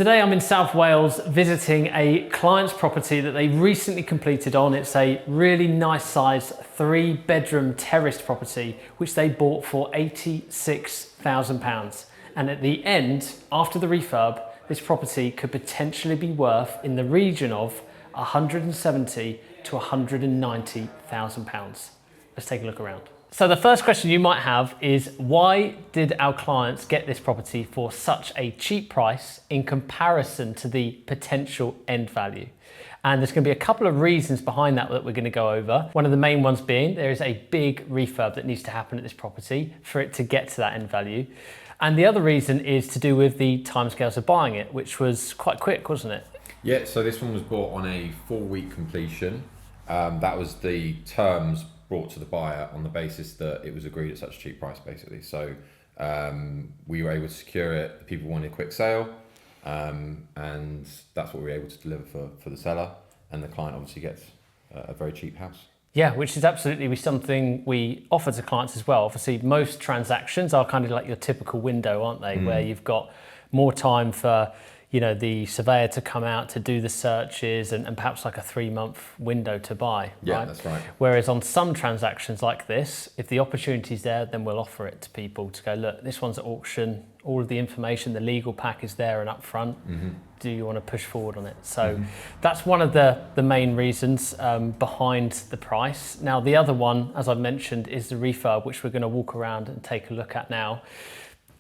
Today I'm in South Wales visiting a client's property that they recently completed on. It's a really nice size 3-bedroom terraced property which they bought for £86,000. And at the end, after the refurb, this property could potentially be worth in the region of £170,000 to £190,000. Let's take a look around. So the first question you might have is, why did our clients get this property for such a cheap price in comparison to the potential end value? And there's going to be a couple of reasons behind that we're going to go over. One of the main ones being there is a big refurb that needs to happen at this property for it to get to that end value. And the other reason is to do with the timescales of buying it, which was quite quick, wasn't it? Yeah, so this one was bought on a 4-week completion. That was the terms brought to the buyer on the basis that it was agreed at such a cheap price, basically. So we were able to secure it. The people wanted a quick sale, and that's what we were able to deliver for the seller. And the client obviously gets a very cheap house. Yeah, which is absolutely something we offer to clients as well. Obviously, most transactions are kind of like your typical window, aren't they? Where you've got more time for the surveyor to come out to do the searches and perhaps like a 3-month window to buy. Yeah, right? That's right. Whereas on some transactions like this, if the opportunity's there, then we'll offer it to people to go, look, this one's at auction, all of the information, the legal pack is there and up front. Do you want to push forward on it? So that's one of the main reasons behind the price. Now, the other one, as I mentioned, is the refurb, which we're going to walk around and take a look at now.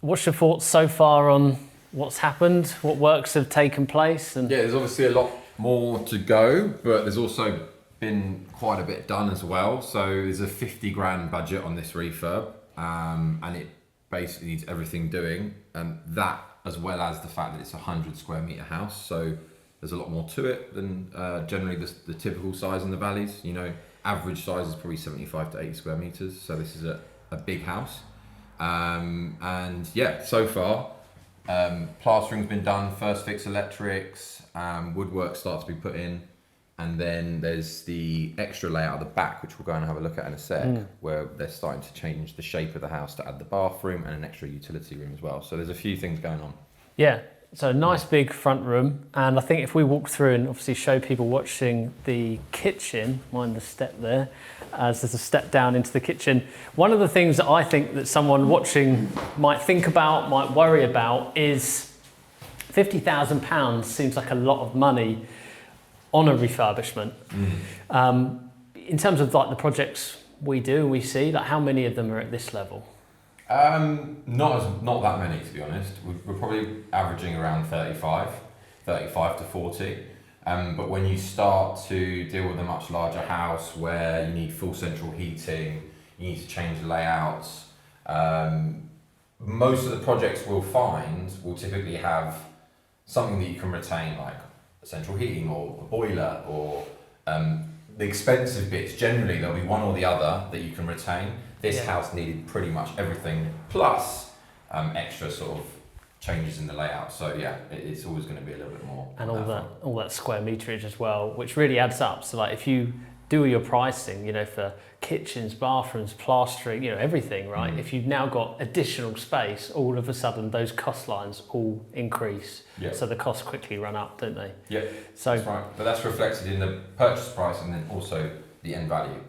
What's your thoughts so far on what's happened, what works have taken place? Yeah, there's obviously a lot more to go, but there's also been quite a bit done as well. So there's a 50 grand budget on this refurb, and it basically needs everything doing, and that as well as the fact that it's a 100 square metre house. So there's a lot more to it than generally the typical size in the valleys. Average size is probably 75 to 80 square metres. So this is a big house. And yeah, so far, plastering's been done, first fix electrics, woodwork starts to be put in, and then there's the extra layout at the back, which we'll go and have a look at in a sec, where they're starting to change the shape of the house to add the bathroom and an extra utility room as well. So there's a few things going on. Yeah, so a nice big front room, and I think if we walk through and obviously show people watching the kitchen, mind the step there, as there's a step down into the kitchen. One of the things that I think that someone watching might think about, might worry about, is £50,000 seems like a lot of money on a refurbishment. In terms of like the projects we do, we see, like how many of them are at this level? Not that many, to be honest. We're probably averaging around 35 to 40. But when you start to deal with a much larger house where you need full central heating, you need to change the layouts, most of the projects we'll find will typically have something that you can retain, like central heating or a boiler, or the expensive bits. Generally, there'll be one or the other that you can retain. This house needed pretty much everything, plus extra sort of changes in the layout. So yeah, it's always going to be a little bit more. And all that square meterage as well, which really adds up. So like if you do your pricing, for kitchens, bathrooms, plastering, everything, right? If you've now got additional space, all of a sudden those cost lines all increase. Yeah. So the costs quickly run up, don't they? Yeah, so, that's right. But that's reflected in the purchase price and then also the end value,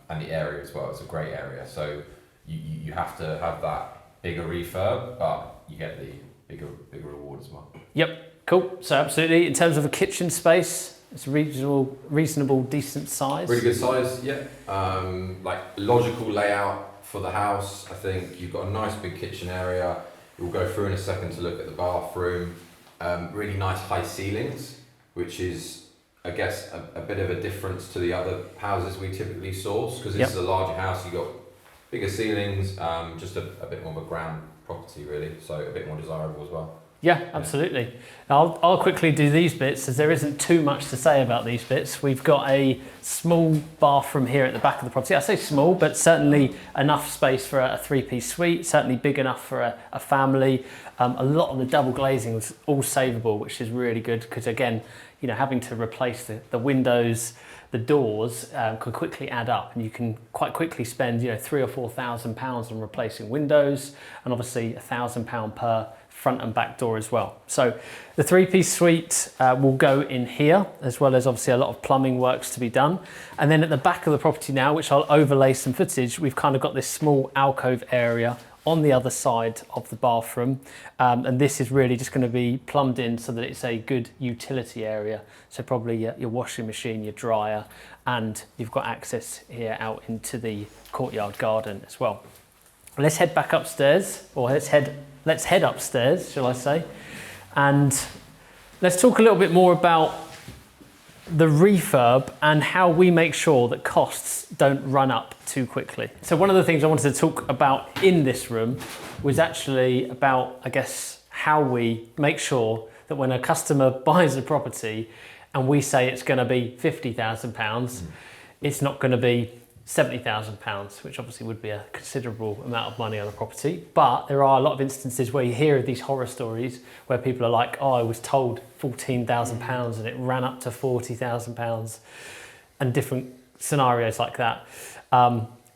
and the area as well. It's a great area. So you have to have that bigger refurb, but you get the bigger reward as well. Yep, cool. So absolutely, in terms of the kitchen space, it's a reasonable, decent size. Really good size, yeah. Like logical layout for the house. I think you've got a nice big kitchen area. We'll go through in a second to look at the bathroom. Really nice high ceilings, which is, I guess, a bit of a difference to the other houses we typically source, because this is a larger house. You've got bigger ceilings, just a bit more of a ground property really, so a bit more desirable as well. Yeah, absolutely. I'll quickly do these bits, as there isn't too much to say about these bits. We've got a small bathroom here at the back of the property. I say small, but certainly enough space for a 3-piece suite, certainly big enough for a family. A lot of the double glazing was all savable, which is really good, because again, having to replace the windows, the doors can quickly add up, and you can quite quickly spend £3,000 or £4,000 on replacing windows, and obviously £1,000 per front and back door as well. So the 3-piece suite will go in here, as well as obviously a lot of plumbing works to be done. And then at the back of the property now, which I'll overlay some footage, we've kind of got this small alcove area on the other side of the bathroom. And this is really just going to be plumbed in so that it's a good utility area. So probably your washing machine, your dryer, and you've got access here out into the courtyard garden as well. Let's head back upstairs, or let's head upstairs, shall I say, and let's talk a little bit more about the refurb and how we make sure that costs don't run up too quickly. So one of the things I wanted to talk about in this room was actually about, I guess, how we make sure that when a customer buys a property and we say it's going to be £50,000, it's not going to be £70,000, which obviously would be a considerable amount of money on a property. But there are a lot of instances where you hear of these horror stories where people are like, oh, I was told £14,000 and it ran up to £40,000, and different scenarios like that.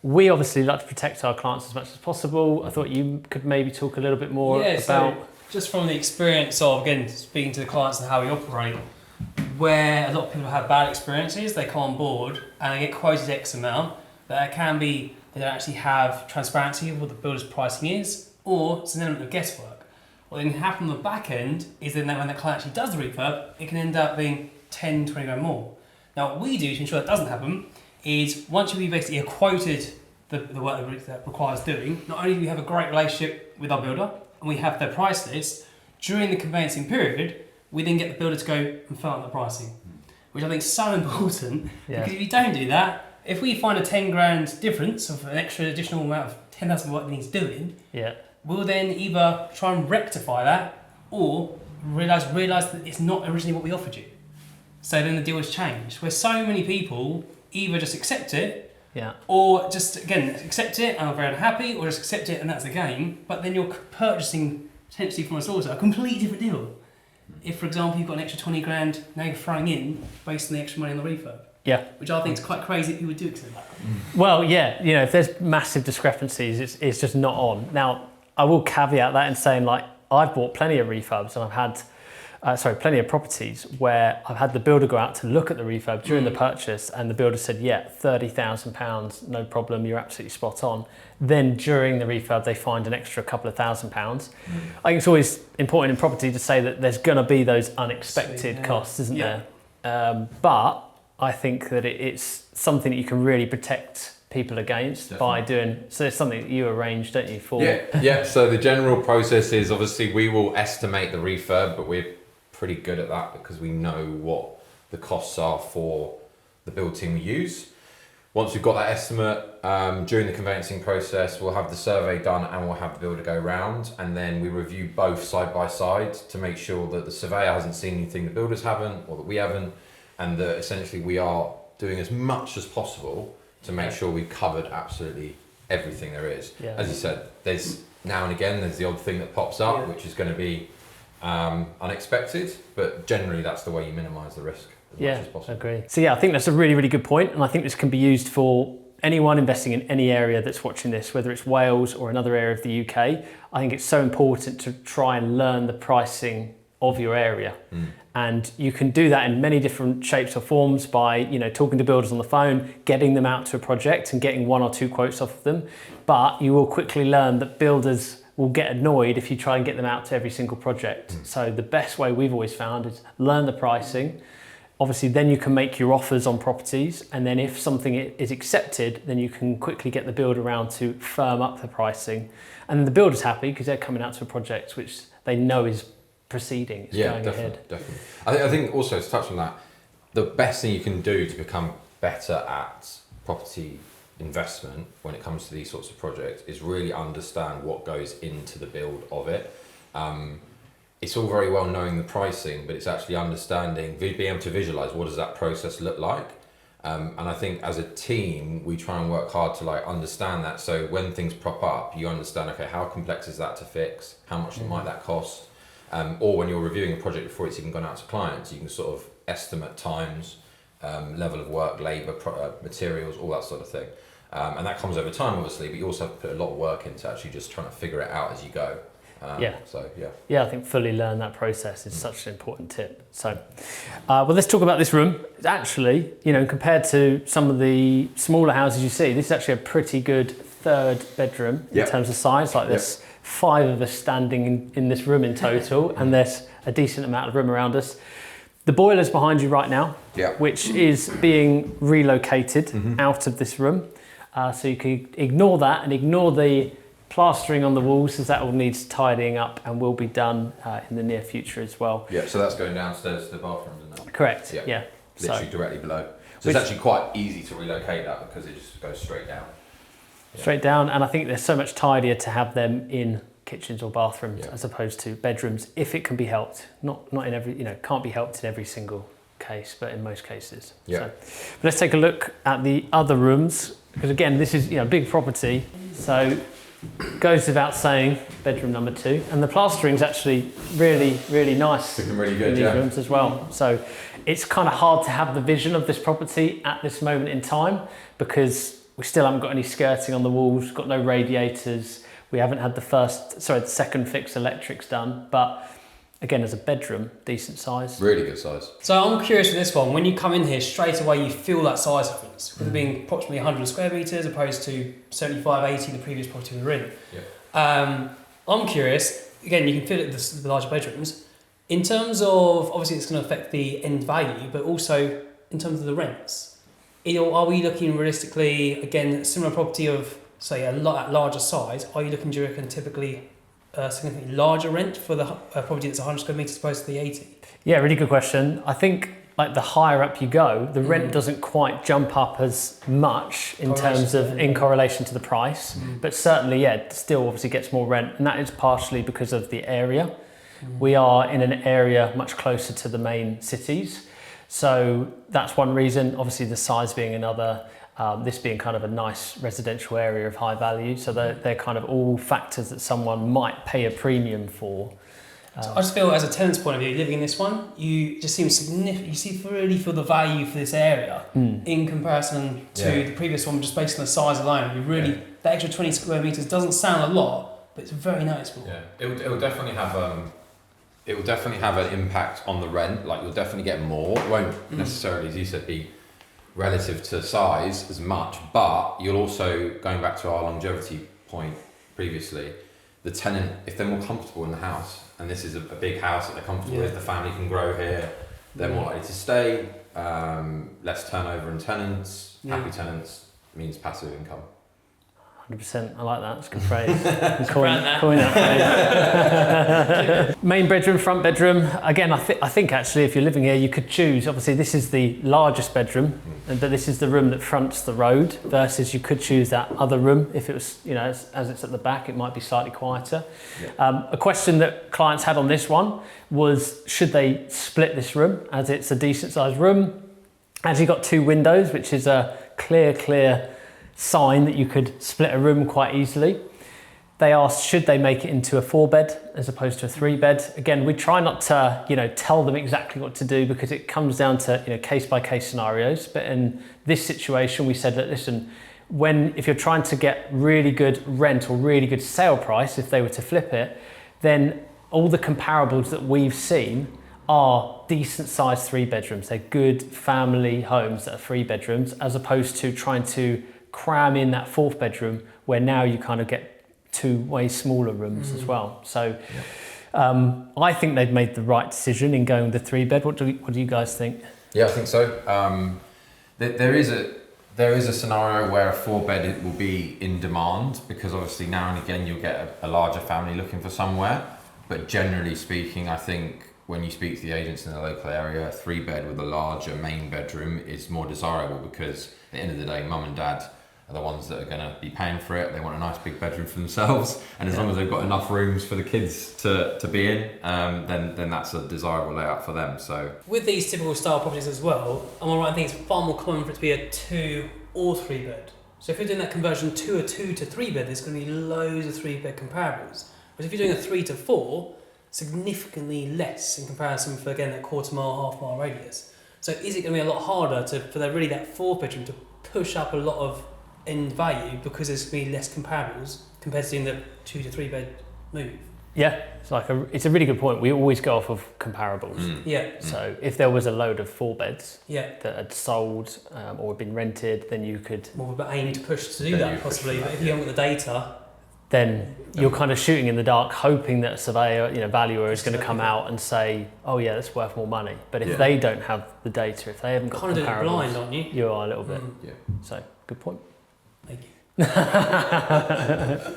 We obviously like to protect our clients as much as possible. I thought you could maybe talk a little bit more about... So just from the experience of, again, speaking to the clients and how we operate, where a lot of people have bad experiences, they come on board and they get quoted X amount, but it can be they don't actually have transparency of what the builder's pricing is, or it's an element of guesswork. What then happens on the back end is then that when the client actually does the refurb, it can end up being 10, 20 grand more. Now what we do to ensure that doesn't happen is once we basically have quoted the work that requires doing, not only do we have a great relationship with our builder and we have their price list, during the conveyancing period, we then get the builder to go and fill out the pricing, which I think is so important, because if you don't do that, if we find a 10 grand difference of an extra additional amount of 10,000 work that needs doing, we'll then either try and rectify that or realise that it's not originally what we offered you. So then the deal has changed, where so many people either just accept it, or just, again, accept it and are very unhappy, or just accept it and that's the game, but then you're purchasing potentially from a source a completely different deal. If, for example, you've got an extra 20 grand now you're throwing in based on the extra money on the refurb. Which I think is quite crazy that people would do accept that. Well, if there's massive discrepancies, it's just not on. Now, I will caveat that in saying, like, I've bought plenty of refurbs and I've had, plenty of properties where I've had the builder go out to look at the refurb during the purchase, and the builder said, yeah, £30,000, no problem, you're absolutely spot on. Then during the refurb, they find an extra couple of £1,000. I think it's always important in property to say that there's going to be those unexpected costs, isn't there? But I think that it's something that you can really protect people against by doing. So it's something that you arrange, don't you? For So the general process is obviously we will estimate the refurb, but we're pretty good at that because we know what the costs are for the build team we use. Once we've got that estimate, during the conveyancing process, we'll have the survey done and we'll have the builder go round, and then we review both side by side to make sure that the surveyor hasn't seen anything the builders haven't, or that we haven't, and that essentially we are doing as much as possible to make sure we've covered absolutely everything there is. As you said, there's now and again there's the odd thing that pops up which is going to be unexpected, but generally that's the way you minimise the risk as much as possible. Agree. So I think that's a really, really good point, and I think this can be used for anyone investing in any area that's watching this, whether it's Wales or another area of the UK. I think it's so important to try and learn the pricing of your area. And you can do that in many different shapes or forms by, talking to builders on the phone, getting them out to a project and getting 1 or 2 quotes off of them. But you will quickly learn that builders will get annoyed if you try and get them out to every single project. So the best way we've always found is learn the pricing. Obviously, then you can make your offers on properties. And then if something is accepted, then you can quickly get the builder around to firm up the pricing. And the builder's happy because they're coming out to a project which they know is proceeding, it's going ahead. Definitely. I think also to touch on that, the best thing you can do to become better at property investment when it comes to these sorts of projects is really understand what goes into the build of it. It's all very well knowing the pricing, but it's actually understanding, being able to visualize what does that process look like. And I think as a team, we try and work hard to understand that. So when things prop up, you understand, okay, how complex is that to fix? How much might that cost? Or when you're reviewing a project before it's even gone out to clients, you can sort of estimate times, level of work, labour, materials, all that sort of thing. And that comes over time, obviously, but you also have to put a lot of work into actually just trying to figure it out as you go. Yeah, I think fully learn that process is such an important tip. So, well, let's talk about this room. It's actually, compared to some of the smaller houses you see, this is actually a pretty good third bedroom in terms of size. Like there's 5 of us standing in this room in total, and there's a decent amount of room around us. The boiler's behind you right now, which is being relocated out of this room. So you can ignore that and ignore the plastering on the walls, as that all needs tidying up and will be done in the near future as well. Yeah, so that's going downstairs to the bathroom, isn't it? Correct, yeah. Literally directly below. So it's actually quite easy to relocate that because it just goes straight down. Straight down, and I think they're so much tidier to have them in kitchens or bathrooms as opposed to bedrooms, if it can be helped. Not in every, can't be helped in every single case, but in most cases. So, but let's take a look at the other rooms, because again, this is big property, so goes without saying, bedroom number 2, and the plastering's actually really, really nice. Looking really good, in these rooms as well. So it's kind of hard to have the vision of this property at this moment in time because we still haven't got any skirting on the walls, got no radiators. We haven't had the second fix electrics done, but again, as a bedroom, decent size. Really good size. So I'm curious with this one, when you come in here, straight away you feel that size difference, with it being approximately 100 square metres opposed to 75, 80 the previous property we were in. I'm curious, again, you can feel it with the larger bedrooms. In terms of, obviously it's going to affect the end value, but also in terms of the rents, are we looking realistically, again, similar property of, say, a larger size, are you looking, do you reckon, typically a significantly larger rent for the property that's 100 square metres opposed to the 80? Yeah, really good question. I think like the higher up you go, the rent doesn't quite jump up as much in correlation to the price, but certainly, still obviously gets more rent, and that is partially because of the area. We are in an area much closer to the main cities, so that's one reason. Obviously, the size being another. This being kind of a nice residential area of high value, so they're kind of all factors that someone might pay a premium for. So I just feel, as a tenant's point of view, living in this one, you just seem significant. You really feel the value for this area in comparison to the previous one, just based on the size alone. You really that extra 20 square meters doesn't sound a lot, but it's very noticeable. Yeah, it will definitely have it will definitely have an impact on the rent. Like you'll definitely get more. It won't necessarily, as you said, be relative to size as much, but you'll also, going back to our longevity point previously, the tenant, if they're more comfortable in the house, and this is a big house that they're comfortable with, the family can grow here, they're more likely to stay, less turnover in tenants, happy tenants means passive income. 100%, I like that, it's a good phrase. coin that phrase. Main bedroom, front bedroom. Again, I think actually if you're living here, you could choose, obviously this is the largest bedroom, but this is the room that fronts the road, versus you could choose that other room. If it was, as it's at the back, it might be slightly quieter. A question that clients had on this one was, should they split this room, as it's a decent sized room? As you've got 2 windows, which is a clear sign that you could split a room quite easily. They asked, should they make it into a 4-bed as opposed to a 3-bed? Again, we try not to, tell them exactly what to do, because it comes down to, case-by-case scenarios. But in this situation, we said that, listen, if you're trying to get really good rent or really good sale price, if they were to flip it, then all the comparables that we've seen are decent sized 3 bedrooms. They're good family homes that are 3 bedrooms, as opposed to trying to cram in that 4th bedroom where now you kind of get 2 way smaller rooms as well. So I think they've made the right decision in going with the 3-bed. What do you guys think? Yeah, I think so. There is a scenario where a 4-bed will be in demand, because obviously now and again you'll get a larger family looking for somewhere. But generally speaking, I think when you speak to the agents in the local area, a 3-bed with a larger main bedroom is more desirable, because at the end of the day, mum and dad are the ones that are going to be paying for it. They want a nice big bedroom for themselves, and as long as they've got enough rooms for the kids to be in, then that's a desirable layout for them. So with these typical style properties as well, am I right? I think it's far more common for it to be a 2 or 3-bed. So if you're doing that conversion to a 2 to 3-bed, there's going to be loads of 3-bed comparables. But if you're doing a 3 to 4, significantly less in comparison for, again, that quarter-mile, half-mile radius. So is it going to be a lot harder for that 4th bedroom to push up a lot of end value, because there's going to be less comparables compared to doing the 2 to 3-bed move? Yeah, it's a really good point. We always go off of comparables. Yeah. So if there was a load of 4 beds Yeah. that had sold or been rented, then you could. Well, we're aiming to push to do Then that you push possibly, for but that, if you haven't got the data, Then you're kind of shooting in the dark, hoping that a surveyor, valuer is going to come out and say, "Oh yeah, that's worth more money." But if they don't have the data, if they haven't got kind of doing it comparables, blind, aren't you? you are a little bit. Yeah. So good point. Thank you.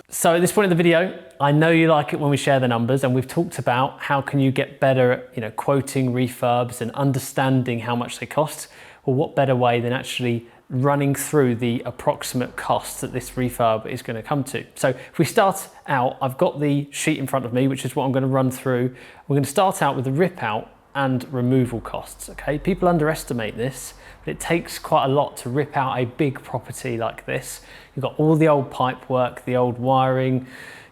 So at this point in the video, I know you like it when we share the numbers, and we've talked about how can you get better at quoting refurbs and understanding how much they cost. Well, what better way than actually running through the approximate costs that this refurb is going to come to. So if we start out, I've got the sheet in front of me, which is what I'm going to run through. We're going to start out with the rip out and removal costs. Okay, people underestimate this, but it takes quite a lot to rip out a big property like this. You've got all the old pipe work, the old wiring,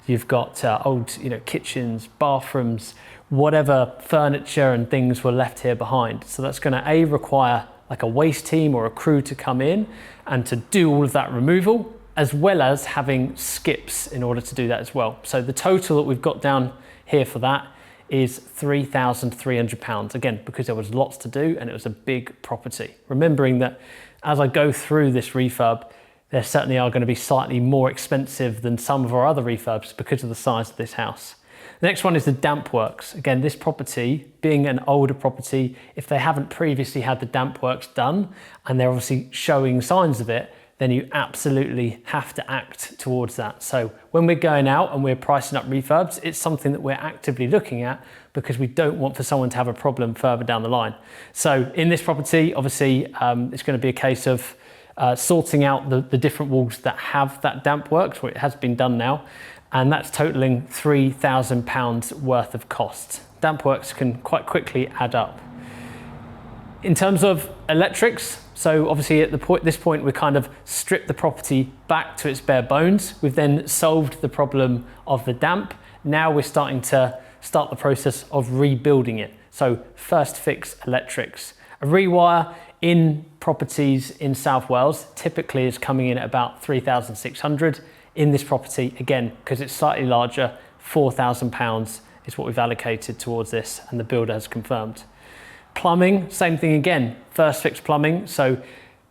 you've got old kitchens, bathrooms, whatever furniture and things were left here behind. So that's going to require like a waste team or a crew to come in and to do all of that removal, as well as having skips in order to do that as well. So the total that we've got down here for that is £3,300. Again, because there was lots to do and it was a big property. Remembering that as I go through this refurb, there certainly are going to be slightly more expensive than some of our other refurbs because of the size of this house. The next one is the damp works. Again, this property, being an older property, if they haven't previously had the damp works done, and they're obviously showing signs of it, then you absolutely have to act towards that. So when we're going out and we're pricing up refurbs, it's something that we're actively looking at because we don't want for someone to have a problem further down the line. So in this property, obviously, it's going to be a case of sorting out the different walls that have that damp works, where it has been done now. And that's totaling £3,000 worth of cost. Damp works can quite quickly add up. In terms of electrics, so obviously at this point we kind of stripped the property back to its bare bones. We've then solved the problem of the damp. Now we're starting to start the process of rebuilding it. So first fix electrics. A rewire in properties in South Wales typically is coming in at about 3,600. In this property, again, because it's slightly larger, £4,000 is what we've allocated towards this, and the builder has confirmed. Plumbing, same thing again, first fix plumbing, so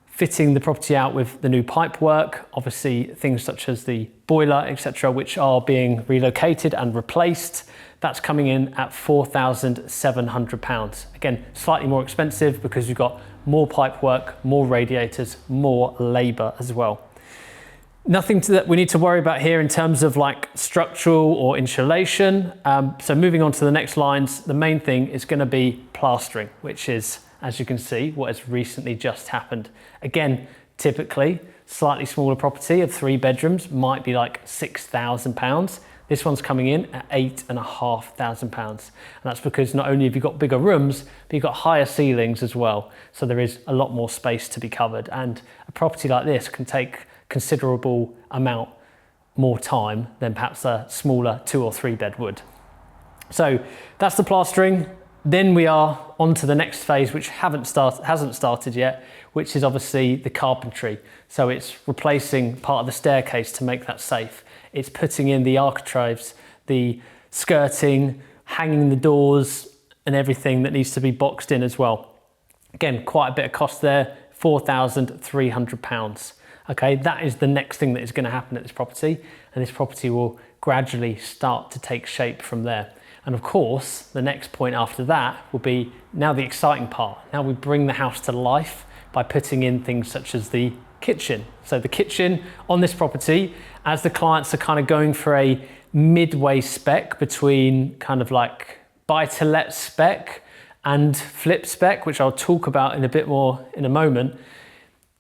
fitting the property out with the new pipe work, obviously things such as the boiler, etc., which are being relocated and replaced. That's coming in at £4,700. Again, slightly more expensive because you've got more pipe work, more radiators, more labour as well. Nothing that we need to worry about here in terms of like structural or insulation. So moving on to the next lines, the main thing is going to be plastering, which is, as you can see, what has recently just happened. Again, typically, slightly smaller property of 3 bedrooms might be like £6,000. This one's coming in at £8,500. And that's because not only have you got bigger rooms, but you've got higher ceilings as well. So there is a lot more space to be covered. And a property like this can take considerable amount more time than perhaps a smaller 2 or 3 bed would. So that's the plastering. Then we are on to the next phase, which hasn't started yet, which is obviously the carpentry. So it's replacing part of the staircase to make that safe. It's putting in the architraves, the skirting, hanging the doors, and everything that needs to be boxed in as well. Again, quite a bit of cost there, £4,300. Okay, that is the next thing that is going to happen at this property, and this property will gradually start to take shape from there. And of course, the next point after that will be now the exciting part. Now we bring the house to life by putting in things such as the kitchen. So the kitchen on this property, as the clients are kind of going for a midway spec between kind of like buy-to-let spec and flip spec, which I'll talk about in a bit more in a moment,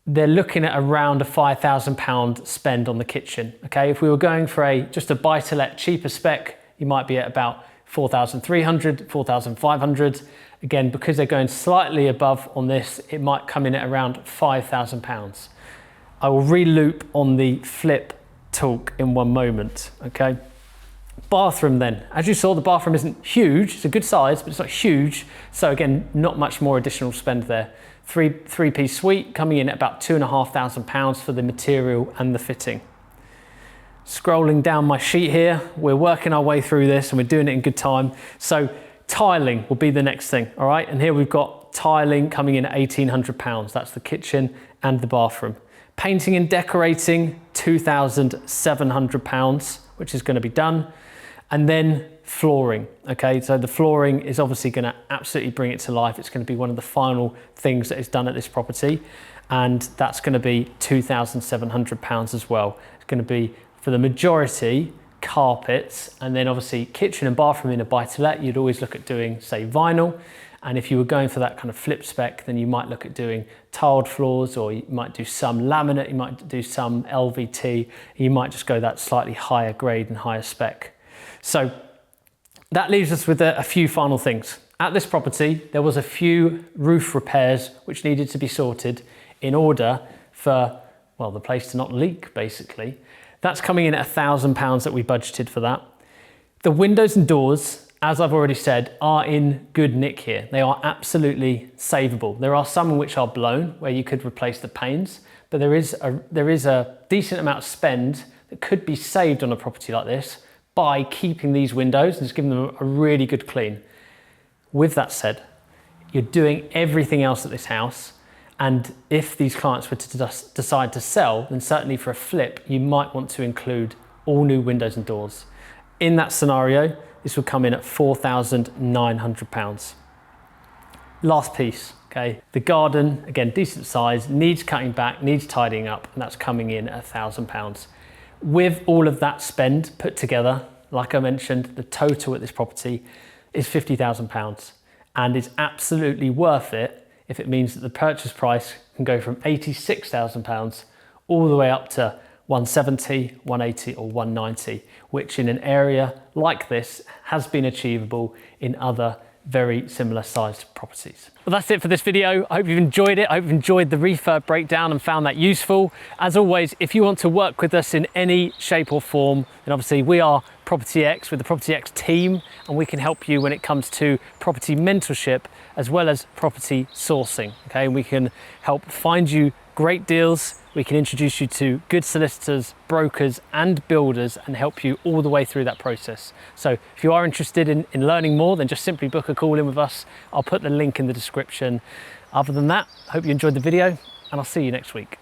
they're looking at around a £5,000 spend on the kitchen. Okay, if we were going for just a buy-to-let cheaper spec, you might be at about 4,300, 4,500. Again, because they're going slightly above on this, it might come in at around £5,000. I will re-loop on the flip talk in one moment, okay? Bathroom then. As you saw, the bathroom isn't huge. It's a good size, but it's not huge. So again, not much more additional spend there. Three-piece suite coming in at about £2,500 for the material and the fitting. Scrolling down my sheet here, we're working our way through this and we're doing it in good time. So tiling will be the next thing, all right? And here we've got tiling coming in at £1,800. That's the kitchen and the bathroom. Painting and decorating, £2,700, which is going to be done. And then flooring, okay? So the flooring is obviously going to absolutely bring it to life. It's going to be one of the final things that is done at this property. And that's going to be £2,700 as well. It's going to be, for the majority, carpets, and then obviously kitchen and bathroom in a buy-to-let, you'd always look at doing, say, vinyl. And if you were going for that kind of flip spec, then you might look at doing tiled floors, or you might do some laminate, you might do some LVT, you might just go that slightly higher grade and higher spec. So that leaves us with a few final things. At this property, there was a few roof repairs which needed to be sorted in order for, well, the place to not leak, basically. That's coming in at £1,000 that we budgeted for that. The windows and doors, as I've already said, are in good nick here. They are absolutely savable. There are some which are blown, where you could replace the panes, but there is a decent amount of spend that could be saved on a property like this by keeping these windows and just giving them a really good clean. With that said, you're doing everything else at this house, and if these clients were to decide to sell, then certainly for a flip, you might want to include all new windows and doors. In that scenario, this would come in at £4,900. Last piece, okay? The garden, again, decent size, needs cutting back, needs tidying up, and that's coming in at £1,000. With all of that spend put together, like I mentioned, the total at this property is £50,000, and it's absolutely worth it if it means that the purchase price can go from £86,000 all the way up to 170, 180 or 190, which in an area like this has been achievable in other very similar sized properties. Well, that's it for this video. I hope you've enjoyed it. I hope you've enjoyed the refurb breakdown and found that useful. As always, if you want to work with us in any shape or form, then obviously we are Property X with the Property X team, and we can help you when it comes to property mentorship as well as property sourcing. Okay, we can help find you great deals. We can introduce you to good solicitors, brokers and builders and help you all the way through that process. So if you are interested in learning more, then just simply book a call in with us. I'll put the link in the description. Other than that, I hope you enjoyed the video and I'll see you next week.